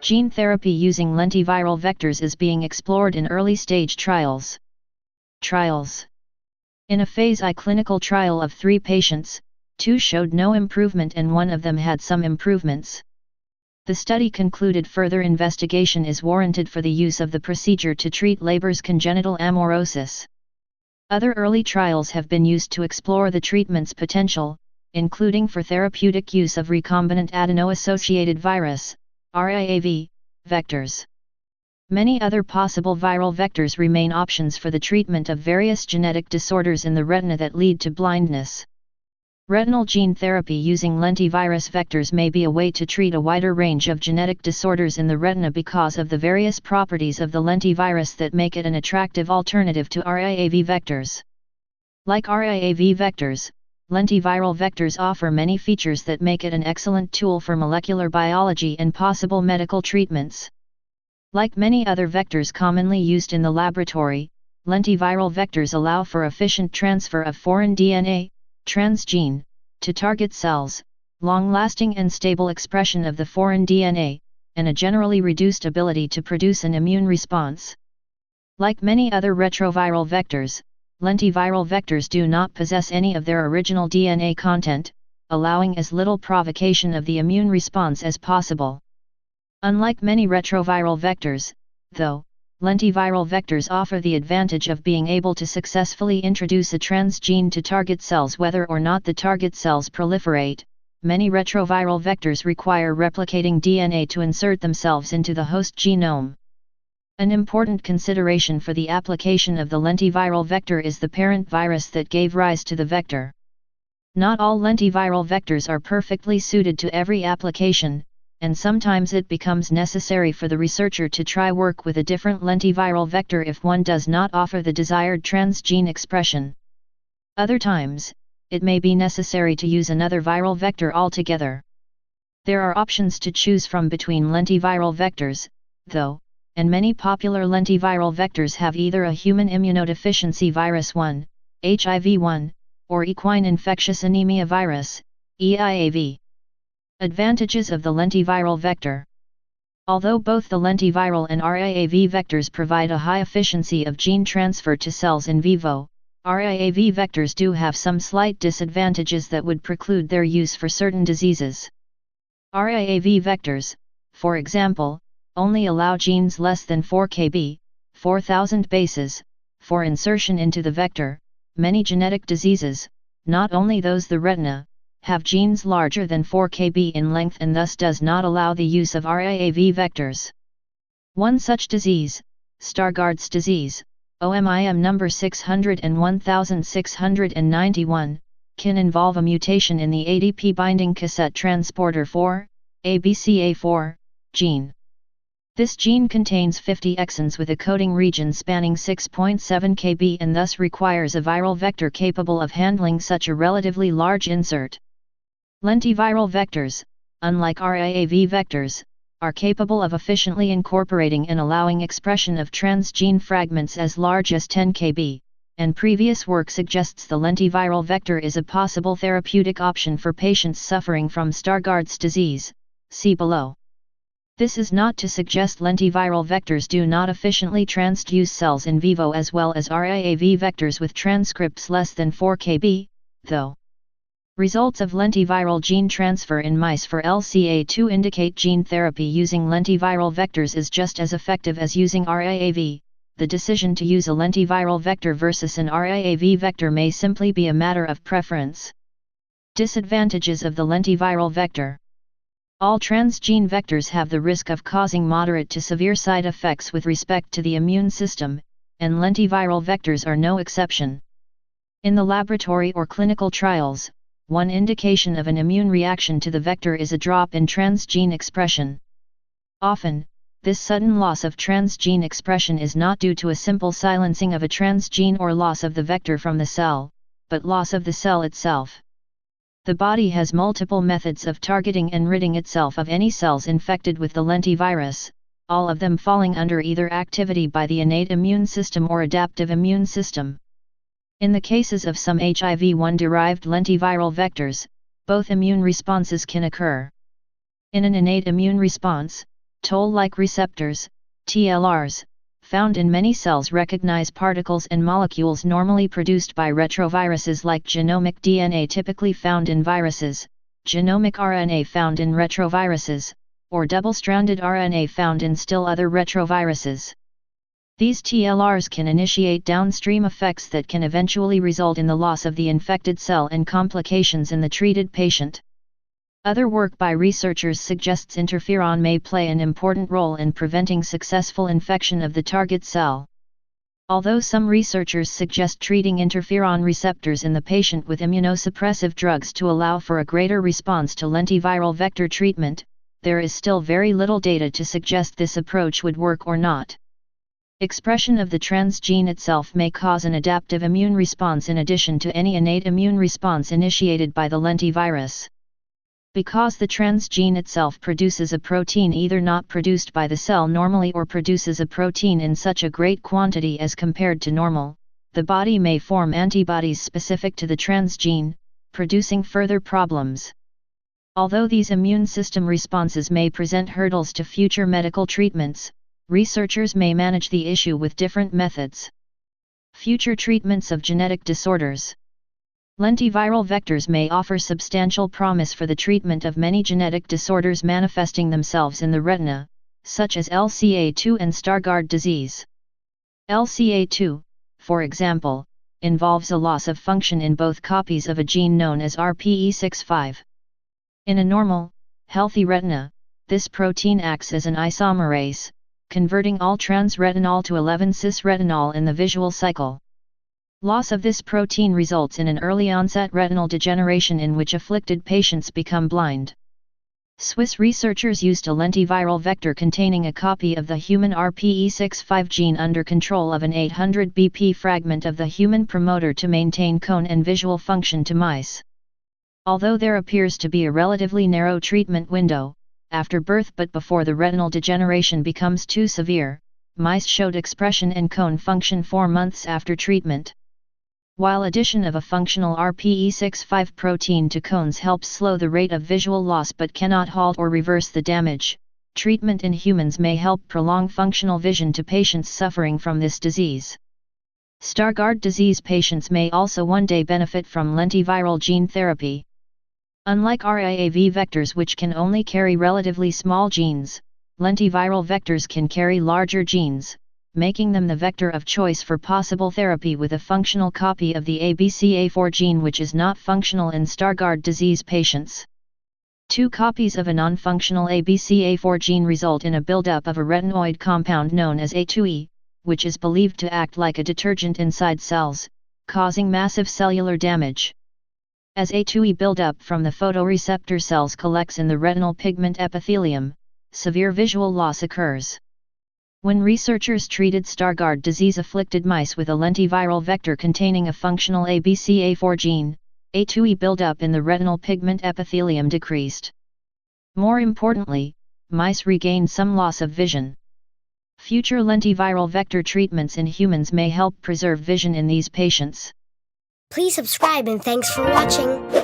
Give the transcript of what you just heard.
Gene therapy using lentiviral vectors is being explored in early-stage trials. In a phase I clinical trial of 3 patients, 2 showed no improvement and 1 of them had some improvements. The study concluded further investigation is warranted for the use of the procedure to treat Leber's congenital amaurosis. Other early trials have been used to explore the treatment's potential, including for therapeutic use of recombinant adeno-associated virus, RIAV, vectors. Many other possible viral vectors remain options for the treatment of various genetic disorders in the retina that lead to blindness. Retinal gene therapy using lentivirus vectors may be a way to treat a wider range of genetic disorders in the retina because of the various properties of the lentivirus that make it an attractive alternative to RIAV vectors. Like RIAV vectors, lentiviral vectors offer many features that make it an excellent tool for molecular biology and possible medical treatments. Like many other vectors commonly used in the laboratory, lentiviral vectors allow for efficient transfer of foreign DNA, transgene, to target cells, long-lasting and stable expression of the foreign DNA, and a generally reduced ability to produce an immune response. Like many other retroviral vectors, lentiviral vectors do not possess any of their original DNA content, allowing as little provocation of the immune response as possible. Unlike many retroviral vectors, though, lentiviral vectors offer the advantage of being able to successfully introduce a transgene to target cells whether or not the target cells proliferate. Many retroviral vectors require replicating DNA to insert themselves into the host genome. An important consideration for the application of the lentiviral vector is the parent virus that gave rise to the vector. Not all lentiviral vectors are perfectly suited to every application, and sometimes it becomes necessary for the researcher to try work with a different lentiviral vector if one does not offer the desired transgene expression. Other times, it may be necessary to use another viral vector altogether. There are options to choose from between lentiviral vectors, though, and many popular lentiviral vectors have either a human immunodeficiency virus 1, HIV-1, or equine infectious anemia virus, EIAV. Advantages of the lentiviral vector. Although both the lentiviral and RIAV vectors provide a high efficiency of gene transfer to cells in vivo, RIAV vectors do have some slight disadvantages that would preclude their use for certain diseases. RIAV vectors, for example, only allow genes less than 4 kb, 4,000 bases, for insertion into the vector. Many genetic diseases, not only those the retina, have genes larger than 4 kb in length and thus does not allow the use of RIAV vectors. One such disease, Stargardt's disease, OMIM number 601691, can involve a mutation in the ADP binding cassette transporter 4, ABCA4, gene. This gene contains 50 exons with a coding region spanning 6.7 kb and thus requires a viral vector capable of handling such a relatively large insert. Lentiviral vectors, unlike RIAV vectors, are capable of efficiently incorporating and allowing expression of transgene fragments as large as 10 kb, and previous work suggests the lentiviral vector is a possible therapeutic option for patients suffering from Stargardt's disease, see below. This is not to suggest lentiviral vectors do not efficiently transduce cells in vivo as well as RIAV vectors with transcripts less than 4 kb, though. Results of lentiviral gene transfer in mice for LCA2 indicate gene therapy using lentiviral vectors is just as effective as using RIAV. The decision to use a lentiviral vector versus an RIAV vector may simply be a matter of preference. Disadvantages of the lentiviral vector. All transgene vectors have the risk of causing moderate to severe side effects with respect to the immune system, and lentiviral vectors are no exception. In the laboratory or clinical trials, one indication of an immune reaction to the vector is a drop in transgene expression. Often, this sudden loss of transgene expression is not due to a simple silencing of a transgene or loss of the vector from the cell, but loss of the cell itself. The body has multiple methods of targeting and ridding itself of any cells infected with the lentivirus, all of them falling under either activity by the innate immune system or adaptive immune system. In the cases of some HIV-1-derived lentiviral vectors, both immune responses can occur. In an innate immune response, toll-like receptors, TLRs, found in many cells recognize particles and molecules normally produced by retroviruses like genomic DNA typically found in viruses, genomic RNA found in retroviruses, or double-stranded RNA found in still other retroviruses. These TLRs can initiate downstream effects that can eventually result in the loss of the infected cell and complications in the treated patient. Other work by researchers suggests interferon may play an important role in preventing successful infection of the target cell. Although some researchers suggest treating interferon receptors in the patient with immunosuppressive drugs to allow for a greater response to lentiviral vector treatment, there is still very little data to suggest this approach would work or not. Expression of the transgene itself may cause an adaptive immune response in addition to any innate immune response initiated by the lentivirus. Because the transgene itself produces a protein either not produced by the cell normally or produces a protein in such a great quantity as compared to normal, the body may form antibodies specific to the transgene, producing further problems. Although these immune system responses may present hurdles to future medical treatments, researchers may manage the issue with different methods. Future treatments of genetic disorders. Lentiviral vectors may offer substantial promise for the treatment of many genetic disorders manifesting themselves in the retina, such as LCA2 and Stargardt disease. LCA2, for example, involves a loss of function in both copies of a gene known as RPE65. In a normal, healthy retina, this protein acts as an isomerase, converting all trans-retinol to 11-cis-retinol in the visual cycle. Loss of this protein results in an early-onset retinal degeneration in which afflicted patients become blind. Swiss researchers used a lentiviral vector containing a copy of the human RPE65 gene under control of an 800 BP fragment of the human promoter to maintain cone and visual function to mice. Although there appears to be a relatively narrow treatment window, after birth but before the retinal degeneration becomes too severe, mice showed expression and cone function 4 months after treatment. While addition of a functional RPE65 protein to cones helps slow the rate of visual loss but cannot halt or reverse the damage, treatment in humans may help prolong functional vision to patients suffering from this disease. Stargardt disease patients may also one day benefit from lentiviral gene therapy. Unlike RAAV vectors which can only carry relatively small genes, lentiviral vectors can carry larger genes, making them the vector of choice for possible therapy with a functional copy of the ABCA4 gene which is not functional in Stargardt disease patients. 2 copies of a non-functional ABCA4 gene result in a buildup of a retinoid compound known as A2E, which is believed to act like a detergent inside cells, causing massive cellular damage. As A2E buildup from the photoreceptor cells collects in the retinal pigment epithelium, severe visual loss occurs. When researchers treated Stargardt disease-afflicted mice with a lentiviral vector containing a functional ABCA4 gene, A2E buildup in the retinal pigment epithelium decreased. More importantly, mice regained some loss of vision. Future lentiviral vector treatments in humans may help preserve vision in these patients. Please subscribe and thanks for watching.